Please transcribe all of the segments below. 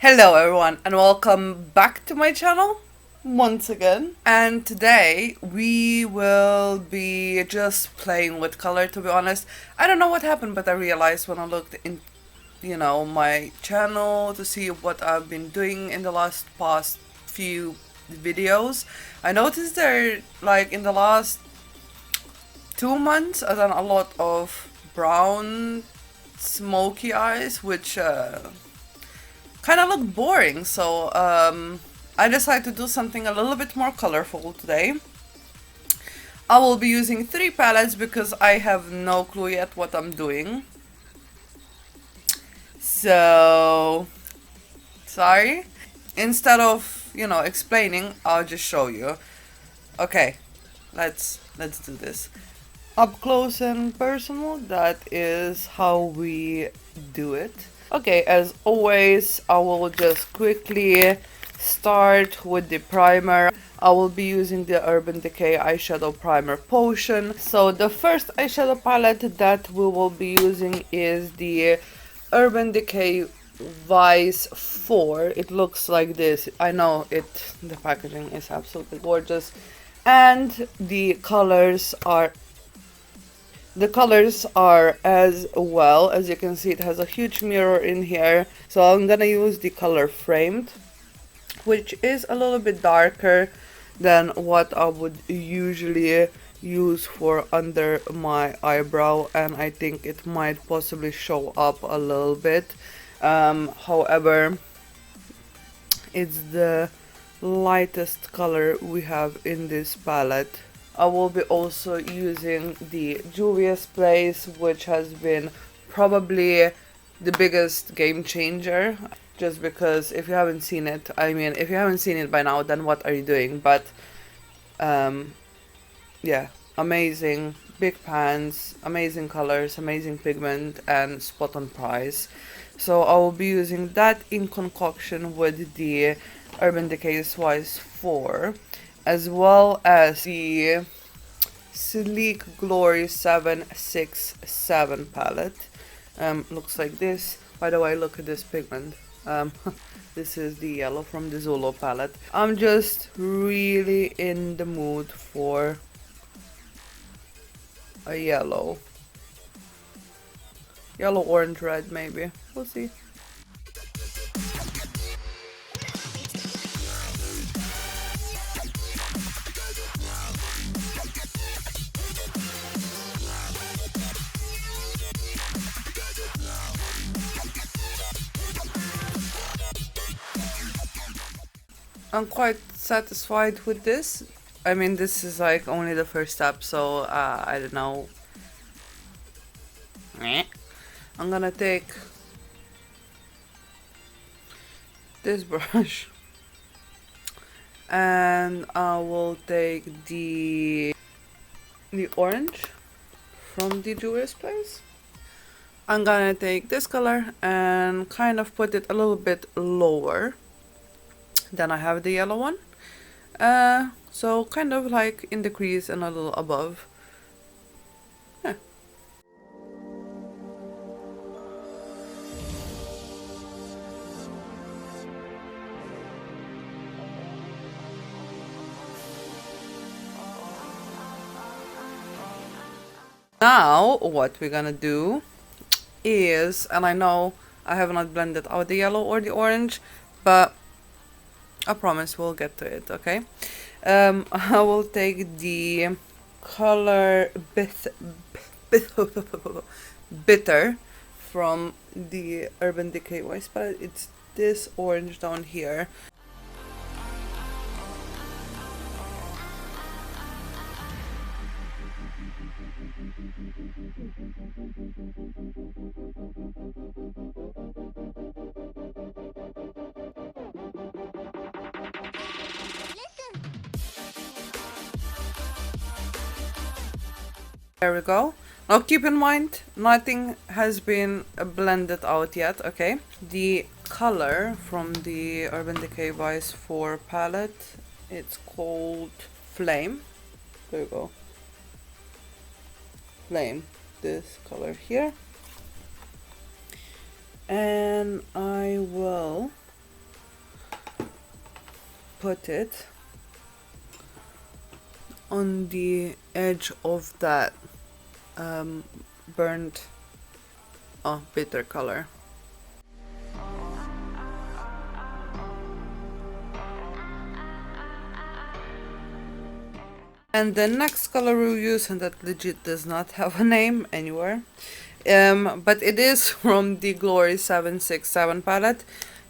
Hello everyone and welcome back to my channel once again. And today we will be just playing with color, to be honest. I don't know what happened, but I realized when I looked in my channel to see what I've been doing in the past few videos. I noticed there, like, in the last 2 months I've done a lot of brown smoky eyes, which kind of look boring, so I decided to do something a little bit more colorful today. I will be using 3 palettes because I have no clue yet what I'm doing. So, sorry. Instead of, explaining, I'll just show you. Okay, let's do this. Up close and personal, that is how we do it. Okay, as always, I will just quickly start with the primer. I will be using the Urban Decay eyeshadow primer potion. So the first eyeshadow palette that we will be using is the Urban Decay Vice 4. It looks like this. I know the packaging is absolutely gorgeous. And the colors are as well. As you can see, it has a huge mirror in here. So I'm gonna use the color Framed, which is a little bit darker than what I would usually use for under my eyebrow, and I think it might possibly show up a little bit. However, it's the lightest color we have in this palette. I will be also using the Juvia's Place, which has been probably the biggest game changer. Just because if you haven't seen it, if you haven't seen it by now, then what are you doing? But, yeah, amazing. Big pans, amazing colors, amazing pigment, and spot on price. So I will be using that in concoction with the Urban Decay Vice 4, as well as the Sleek Glory 767 palette. Looks like this. By the way, look at this pigment. This is the yellow from the Zolo palette. I'm just really in the mood for a yellow, orange, red, maybe. We'll see. I'm quite satisfied with this. This is like only the first step, so I don't know. I'm gonna take this brush and I will take the orange from the Juvia's Place. I'm gonna take this color and kind of put it a little bit lower than I have the yellow one. So kind of like in the crease and a little above. Yeah. Now what we're gonna do is, and I know I have not blended out the yellow or the orange, but I promise we'll get to it, okay? I will take the color Bitter from the Urban Decay Vice palette. It's this orange down here. There we go. Now keep in mind, nothing has been blended out yet, okay? The color from the Urban Decay Vice 4 palette, it's called Flame. There you go. Flame. This color here. And I will put it on the edge of that burnt, bitter color. And the next color we'll use, and that legit does not have a name anywhere, but it is from the Glory 767 palette,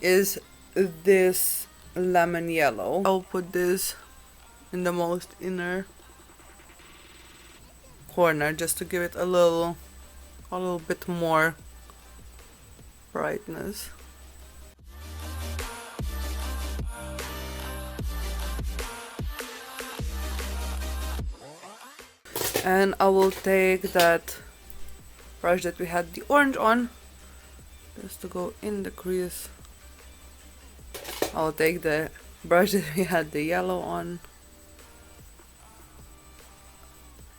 is this lemon yellow. I'll put this in the most inner corner just to give it a little bit more brightness. And I will take that brush that we had the orange on, just to go in the crease. I'll take the brush that we had the yellow on.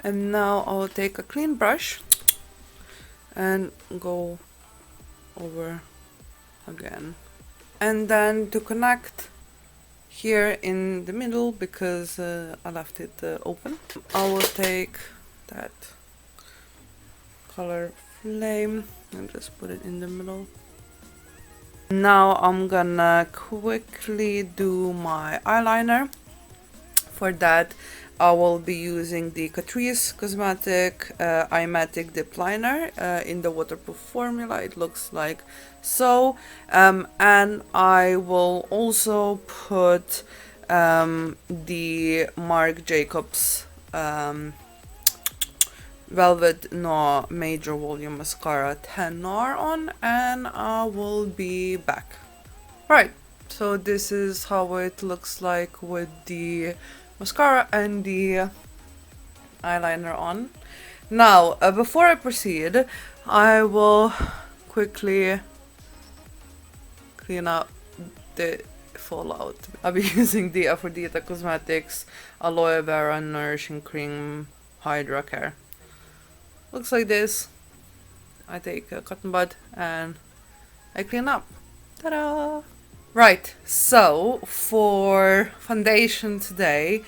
And now I'll take a clean brush and go over again. And then to connect here in the middle, because I left it open, I will take that color Flame and just put it in the middle. Now I'm gonna quickly do my eyeliner. For that I will be using the Catrice Cosmetic Eye-Matic Dip Liner in the waterproof formula. It looks like so. And I will also put the Marc Jacobs Velvet No Major Volume Mascara 10R on, and I will be back. Right, so this is how it looks like with the mascara and the eyeliner on. Now, before I proceed, I will quickly clean up the fallout. I'll be using the Aphrodite Cosmetics Aloe Vera Nourishing Cream Hydra Care. Looks like this. I take a cotton bud and I clean up. Ta-da! Right, so for foundation today,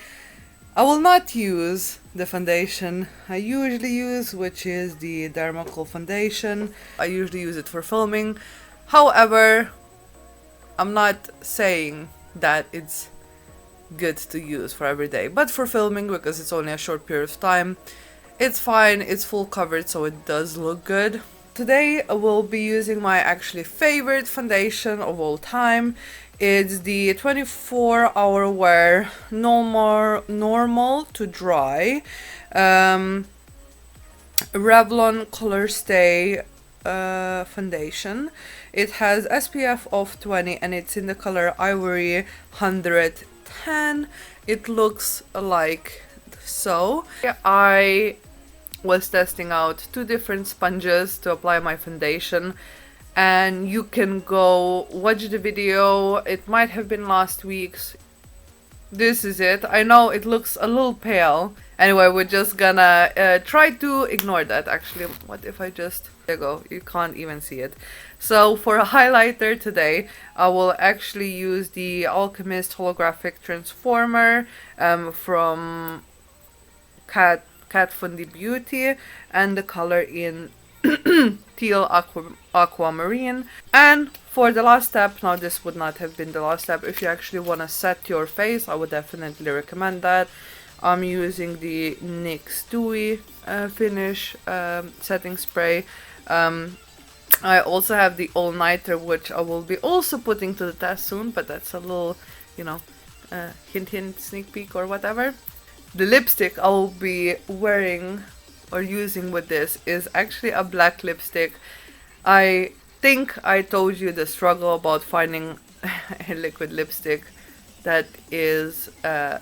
I will not use the foundation I usually use, which is the Dermacool foundation. I usually use it for filming. However, I'm not saying that it's good to use for every day, but for filming, because it's only a short period of time, it's fine. It's full coverage, so it does look good. Today I will be using my actually favorite foundation of all time. It's the 24-hour wear normal to dry Revlon Color Stay foundation. It has SPF of 20 and it's in the color Ivory 110. It looks like so. I was testing out two different sponges to apply my foundation, and you can go watch the video. It might have been last week's. This is it. I know it looks a little pale. Anyway, we're just gonna try to ignore that. Actually, what if I just... There you go, you can't even see it. So for a highlighter today, I will actually use the Alchemist Holographic Transformer from Kat Von D Beauty, and the color in Teal Aquamarine. And for the last step, now this would not have been the last step, if you actually want to set your face, I would definitely recommend that. I'm using the NYX Dewy Finish setting spray. I also have the All Nighter, which I will be also putting to the test soon, but that's a little, you know, hint hint, sneak peek or whatever. The lipstick I will be wearing or using with this is actually a black lipstick. I think I told you the struggle about finding a liquid lipstick that is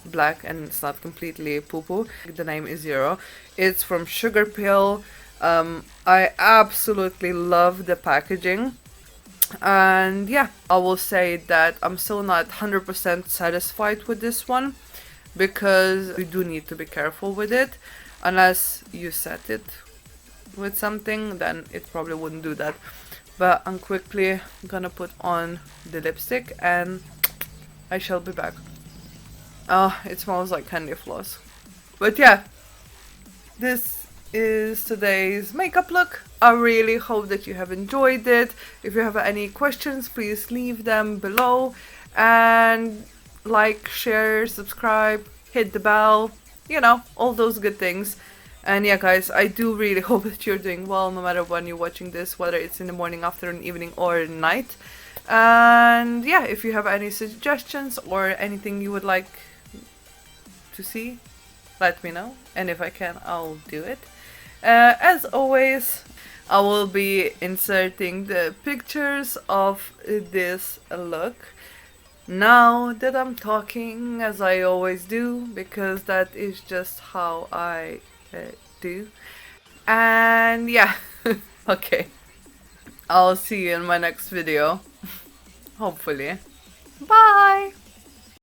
black and it's not completely poo-poo. The name is Zero. It's from Sugar Pill. I absolutely love the packaging. And yeah, I will say that I'm still not 100% satisfied with this one, because you do need to be careful with it. Unless you set it with something, then it probably wouldn't do that. But I'm quickly gonna put on the lipstick and I shall be back. Oh, it smells like candy floss. But yeah, this is today's makeup look. I really hope that you have enjoyed it. If you have any questions, please leave them below. And like, share, subscribe, hit the bell, you know, all those good things. And yeah, guys, I do really hope that you're doing well no matter when you're watching this, whether it's in the morning, afternoon, evening, or night. And yeah, if you have any suggestions or anything you would like to see, let me know. And if I can, I'll do it. As always, I will be inserting the pictures of this look now that I'm talking, as I always do, because that is just how I do. And yeah, okay. I'll see you in my next video. Hopefully. Bye!